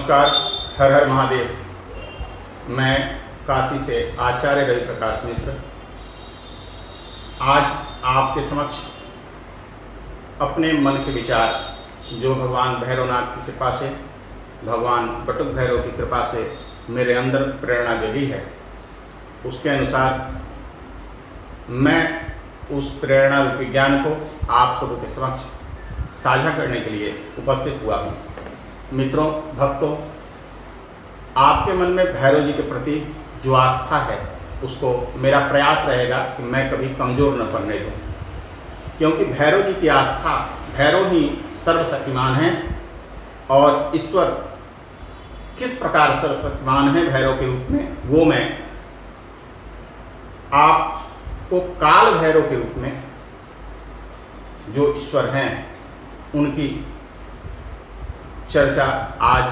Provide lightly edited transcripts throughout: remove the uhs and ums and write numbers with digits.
नमस्कार। हर हर महादेव। मैं काशी से आचार्य रवि प्रकाश मिश्र आज आपके समक्ष अपने मन के विचार जो भगवान भैरवनाथ की कृपा से, भगवान बटुक भैरव की कृपा से मेरे अंदर प्रेरणा जगी है, उसके अनुसार मैं उस प्रेरणा रूपी ज्ञान को आप सबों के समक्ष साझा करने के लिए उपस्थित हुआ हूँ। मित्रों, भक्तों, आपके मन में भैरव जी के प्रति जो आस्था है उसको मेरा प्रयास रहेगा कि मैं कभी कमज़ोर न पड़ने दूँ, क्योंकि भैरव जी की आस्था, भैरव ही सर्वशक्तिमान हैं और ईश्वर किस प्रकार सर्वशक्तिमान है भैरव के रूप में, वो मैं आपको काल भैरव के रूप में जो ईश्वर हैं उनकी चर्चा आज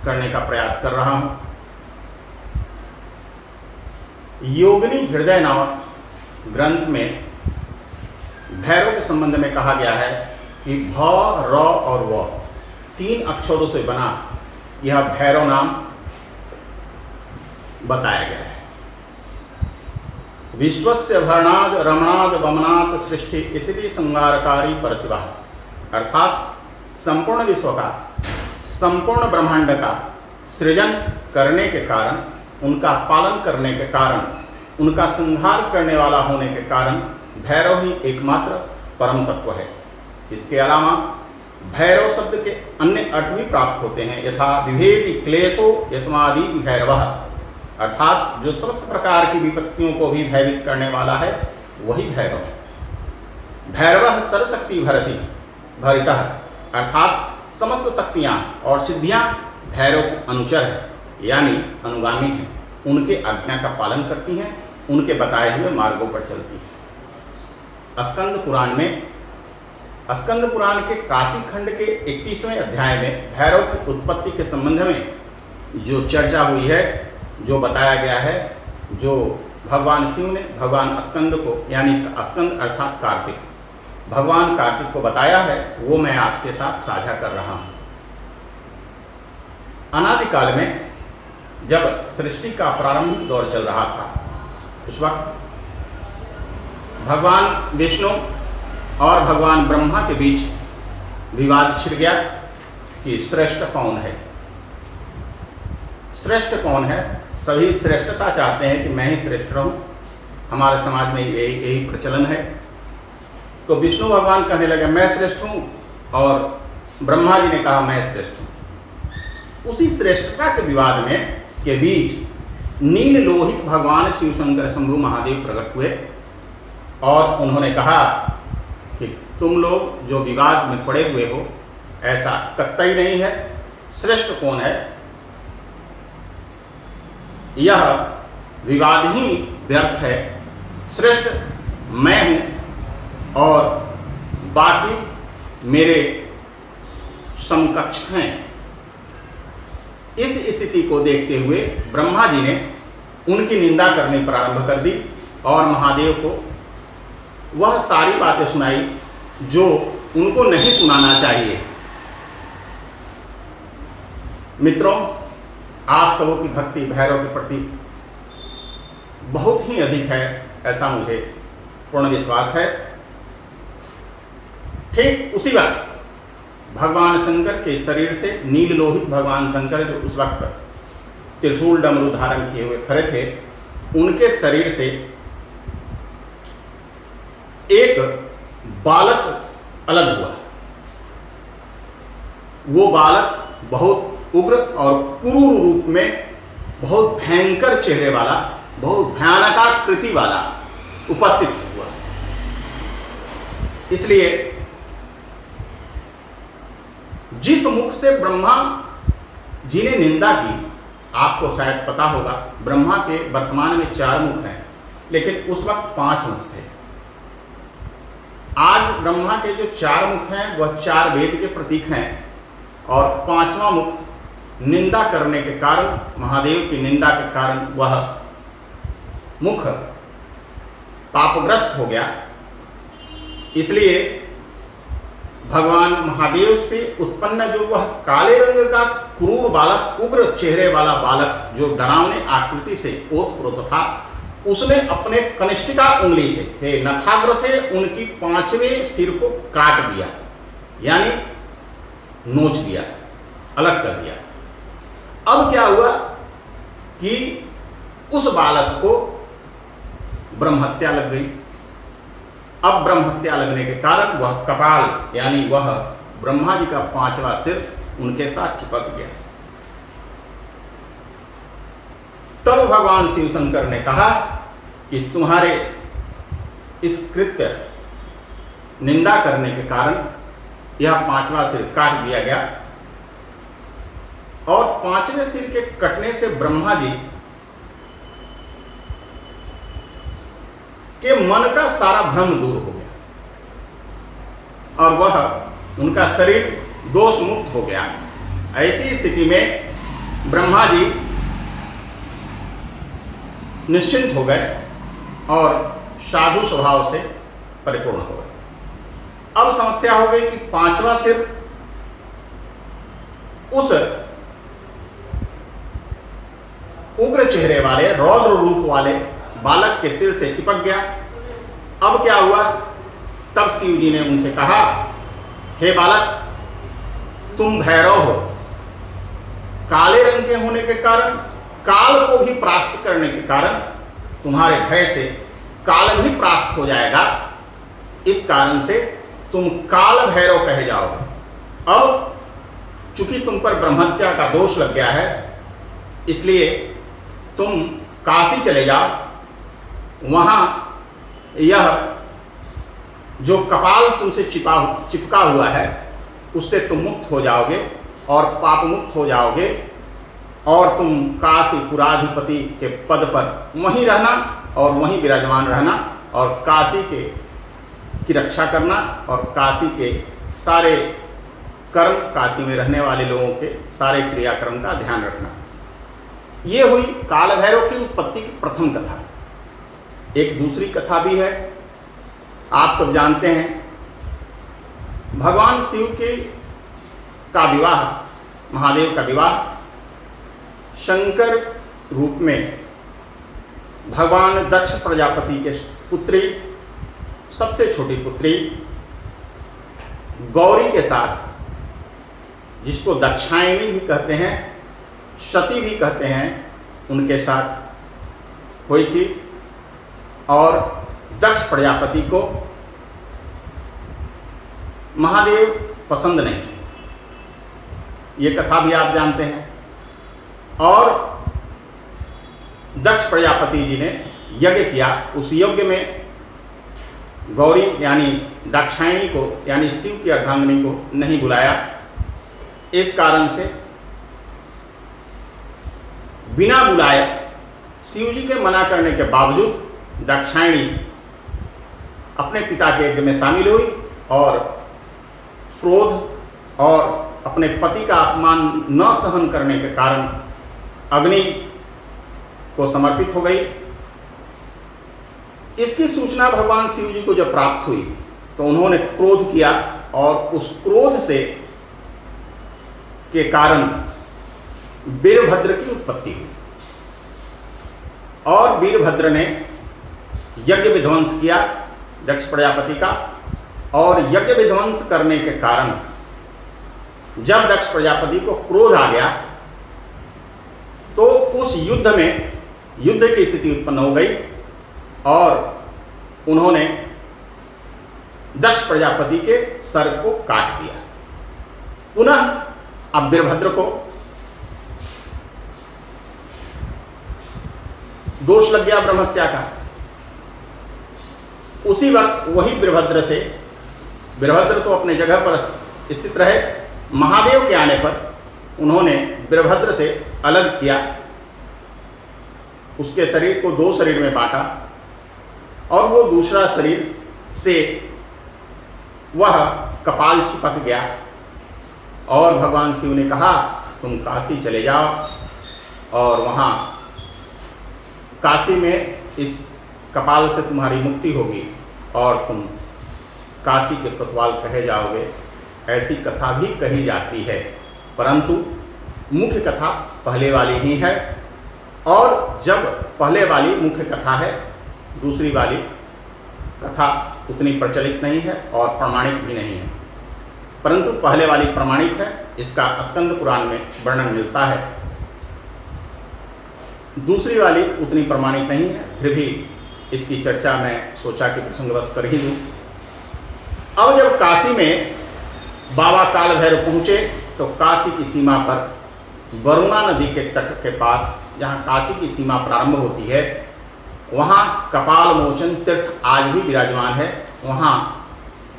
करने का प्रयास कर रहा हूं। योगिनी हृदय नामक ग्रंथ में भैरव के संबंध में कहा गया है कि भ, र और व 3 अक्षरों से बना यह भैरव नाम बताया गया है। विश्वस्य भरणाद रमणाद वमनात् सृष्टि इसलिए संहारकारी परशिवा, अर्थात संपूर्ण विश्व का, संपूर्ण ब्रह्मांड का सृजन करने के कारण, उनका पालन करने के कारण, उनका संहार करने वाला होने के कारण भैरव ही एकमात्र परम तत्व है। इसके अलावा भैरव शब्द के अन्य अर्थ भी प्राप्त होते हैं, यथा विभेति क्लेशो यस्मादि भैरवः, अर्थात जो समस्त प्रकार की विपत्तियों को भी भयभीत करने वाला है वही भैरव है। भैरवः सर्वशक्ति भरति भरितः, अर्थात समस्त शक्तियाँ और सिद्धियाँ भैरव के अनुचर है, यानी अनुगामी हैं, उनके आज्ञा का पालन करती हैं, उनके बताए हुए मार्गों पर चलती हैं। स्कंद पुराण के काशी खंड के 31वें अध्याय में भैरव की उत्पत्ति के संबंध में जो चर्चा हुई है, जो बताया गया है, जो भगवान शिव ने भगवान स्कंद को, यानी स्कंद अर्थात कार्तिक, भगवान कार्तिक को बताया है, वो मैं आपके साथ साझा कर रहा हूँ। अनादिकाल में जब सृष्टि का प्रारंभिक दौर चल रहा था, उस वक्त भगवान विष्णु और भगवान ब्रह्मा के बीच विवाद छिड़ गया कि श्रेष्ठ कौन है। श्रेष्ठ कौन है? सभी श्रेष्ठता चाहते हैं कि मैं ही श्रेष्ठ रहूं, हमारे समाज में यही प्रचलन है। तो विष्णु भगवान कहने लगे मैं श्रेष्ठ हूं, और ब्रह्मा जी ने कहा मैं श्रेष्ठ हूं। उसी श्रेष्ठता के विवाद में के बीच नील लोहित भगवान शिव शंकर शंभु महादेव प्रकट हुए और उन्होंने कहा कि तुम लोग जो विवाद में पड़े हुए हो, ऐसा कतई नहीं है। श्रेष्ठ कौन है? यह विवाद ही व्यर्थ है। श्रेष्ठ मैं हूं और बाकी मेरे समकक्ष हैं। इस स्थिति को देखते हुए ब्रह्मा जी ने उनकी निंदा करनी प्रारंभ कर दी और महादेव को वह सारी बातें सुनाई जो उनको नहीं सुनाना चाहिए। मित्रों, आप सबों की भक्ति भैरव के प्रति बहुत ही अधिक है, ऐसा मुझे पूर्ण विश्वास है। ठीक उसी वक्त भगवान शंकर के शरीर से नील लोहित भगवान शंकर, जो उस वक्त त्रिशूल डमरू धारण किए हुए खड़े थे, उनके शरीर से एक बालक अलग हुआ। वो बालक बहुत उग्र और क्रूर रूप में, बहुत भयंकर चेहरे वाला, बहुत भयानकाकृति वाला उपस्थित हुआ। इसलिए जिस मुख से ब्रह्मा जी ने निंदा की, आपको शायद पता होगा, ब्रह्मा के वर्तमान में 4 मुख हैं, लेकिन उस वक्त 5 मुख थे। आज ब्रह्मा के जो 4 मुख हैं वह 4 वेद के प्रतीक हैं, और 5वां मुख निंदा करने के कारण, महादेव की निंदा के कारण वह मुख पापग्रस्त हो गया। इसलिए भगवान महादेव से उत्पन्न जो वह काले रंग का क्रूर बालक, उग्र चेहरे वाला बालक जो डरावने आकृति से ओतप्रोत था, उसने अपने कनिष्ठिका उंगली से, हे नखाग्र से, उनकी 5वें सिर को काट दिया, यानी नोच दिया, अलग कर दिया। अब क्या हुआ कि उस बालक को ब्रह्महत्या लग गई। अब ब्रह्महत्या लगने के कारण वह कपाल, यानी वह ब्रह्मा जी का 5वां सिर उनके साथ चिपक गया। तब भगवान शिव शंकर ने कहा कि तुम्हारे इस कृत्य निंदा करने के कारण यह 5वां सिर काट दिया गया। और 5वें सिर के कटने से ब्रह्मा जी के मन का सारा भ्रम दूर हो गया और वह उनका शरीर दोष मुक्त हो गया। ऐसी स्थिति में ब्रह्मा जी निश्चिंत हो गए और साधु स्वभाव से परिपूर्ण हो गए। अब समस्या हो गई कि 5वां सिर उस उग्र चेहरे वाले, रौद्र रूप वाले बालक के सिर से चिपक गया। अब क्या हुआ? तब शिव जी ने उनसे कहा, हे बालक, तुम भैरव हो। काले रंग के होने के कारण, काल को भी परास्त करने के कारण तुम्हारे भय से काल भी परास्त हो जाएगा। इस कारण से तुम काल भैरव कहे जाओगे। अब चूंकि तुम पर ब्रह्महत्या का दोष लग गया है, इसलिए तुम काशी चले जाओ। वहां यह जो कपाल तुमसे चिपका हुआ है, उससे तुम मुक्त हो जाओगे और पाप मुक्त हो जाओगे और तुम काशी पुराधिपति के पद पर वहीं रहना और वहीं विराजमान रहना और काशी की रक्षा करना और काशी के सारे कर्म, काशी में रहने वाले लोगों के सारे क्रियाक्रम का ध्यान रखना। ये हुई काल भैरव की उत्पत्ति की प्रथम कथा। एक दूसरी कथा भी है, आप सब जानते हैं। भगवान शिव के का विवाह, महादेव का विवाह शंकर रूप में भगवान दक्ष प्रजापति के पुत्री, सबसे छोटी पुत्री गौरी के साथ, जिसको दक्षायणी भी कहते हैं, सती भी कहते हैं, उनके साथ हुई थी। और दक्ष प्रजापति को महादेव पसंद नहीं थे, ये कथा भी आप जानते हैं। और दक्ष प्रजापति जी ने यज्ञ किया, उस यज्ञ में गौरी यानी दाक्षायणी को, यानी शिव की अर्धांगिनी को नहीं बुलाया। इस कारण से बिना बुलाए, शिव जी के मना करने के बावजूद दाक्षायणी अपने पिता के यज्ञ में शामिल हुई और क्रोध और अपने पति का अपमान न सहन करने के कारण अग्नि को समर्पित हो गई। इसकी सूचना भगवान शिव जी को जब प्राप्त हुई तो उन्होंने क्रोध किया और उस क्रोध से के कारण वीरभद्र की उत्पत्ति हुई और वीरभद्र ने यज्ञ विध्वंस किया दक्ष प्रजापति का। और यज्ञ विध्वंस करने के कारण जब दक्ष प्रजापति को क्रोध आ गया तो उस युद्ध में युद्ध की स्थिति उत्पन्न हो गई और उन्होंने दक्ष प्रजापति के सर को काट दिया। पुनः अब वीरभद्र को दोष लग गया ब्रह्महत्या का। उसी वक्त वही वीरभद्र तो अपने जगह पर स्थित रहे। महादेव के आने पर उन्होंने वीरभद्र से अलग किया, उसके शरीर को 2 शरीर में बांटा और वो दूसरा शरीर से वह कपाल चिपक गया। और भगवान शिव ने कहा, तुम काशी चले जाओ और वहाँ काशी में इस कपाल से तुम्हारी मुक्ति होगी और तुम काशी के कोतवाल कहे जाओगे। ऐसी कथा भी कही जाती है, परंतु मुख्य कथा पहले वाली ही है। और जब पहले वाली मुख्य कथा है, दूसरी वाली कथा उतनी प्रचलित नहीं है और प्रमाणिक भी नहीं है, परंतु पहले वाली प्रमाणिक है। इसका स्कंद पुराण में वर्णन मिलता है। दूसरी वाली उतनी प्रमाणित नहीं है, फिर भी इसकी चर्चा मैं सोचा कि प्रसंगवश कर ही दूं। अब जब काशी में बाबा काल भैरव पहुंचे तो काशी की सीमा पर वरुणा नदी के तट के पास, जहाँ काशी की सीमा प्रारंभ होती है, वहाँ कपाल मोचन तीर्थ आज भी विराजमान है। वहाँ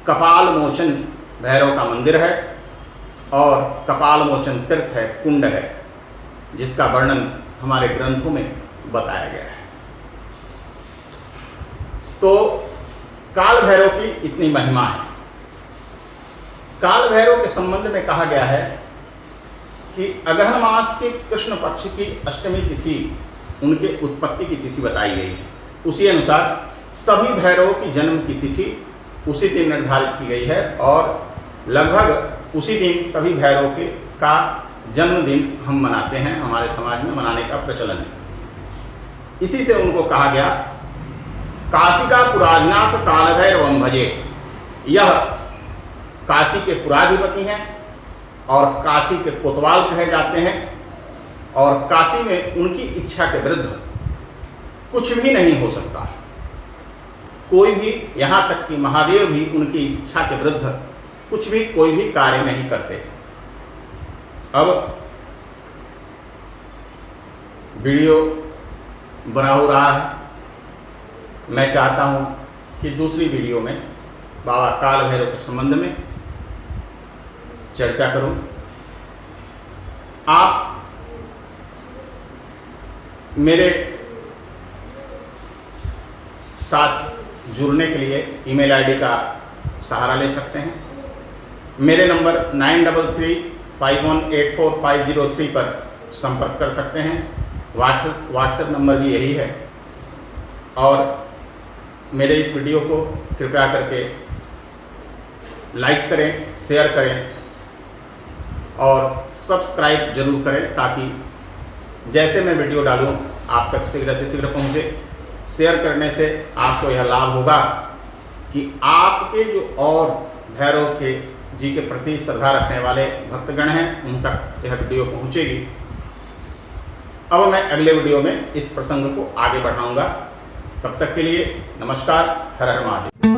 कपाल मोचन भैरव का मंदिर है और कपाल मोचन तीर्थ है, कुंड है, जिसका वर्णन हमारे ग्रंथों में बताया गया है। तो काल भैरव की इतनी महिमा है। काल भैरव के संबंध में कहा गया है कि अगहन मास के कृष्ण पक्ष की अष्टमी तिथि उनके उत्पत्ति की तिथि बताई गई है। उसी अनुसार सभी भैरवों की जन्म की तिथि उसी दिन निर्धारित की गई है और लगभग उसी दिन सभी भैरवों के का जन्मदिन हम मनाते हैं। हमारे समाज में मनाने का प्रचलन है। इसी से उनको कहा गया काशी का पुराधिनाथ काल भैरवम भजे। यह काशी के पुराधिपति हैं और काशी के कोतवाल कहे जाते हैं और काशी में उनकी इच्छा के विरुद्ध कुछ भी नहीं हो सकता। कोई भी, यहाँ तक कि महादेव भी उनकी इच्छा के विरुद्ध कुछ भी, कोई भी कार्य नहीं करते। अब वीडियो बना हो रहा है, मैं चाहता हूँ कि दूसरी वीडियो में बाबा काल भैरव के संबंध में चर्चा करूं। आप मेरे साथ जुड़ने के लिए ईमेल आईडी का सहारा ले सकते हैं। मेरे नंबर 9335184503 पर संपर्क कर सकते हैं। व्हाट्सएप नंबर भी यही है। और मेरे इस वीडियो को कृपया करके लाइक करें, शेयर करें और सब्सक्राइब जरूर करें, ताकि जैसे मैं वीडियो डालूं आप तक शीघ्र पहुंचे। शेयर करने से आपको यह लाभ होगा कि आपके जो और भैरव के जी के प्रति श्रद्धा रखने वाले भक्तगण हैं, उन तक यह वीडियो पहुंचेगी। अब मैं अगले वीडियो में इस प्रसंग को आगे बढ़ाऊंगा। तब तक के लिए नमस्कार। हर हर महादेव।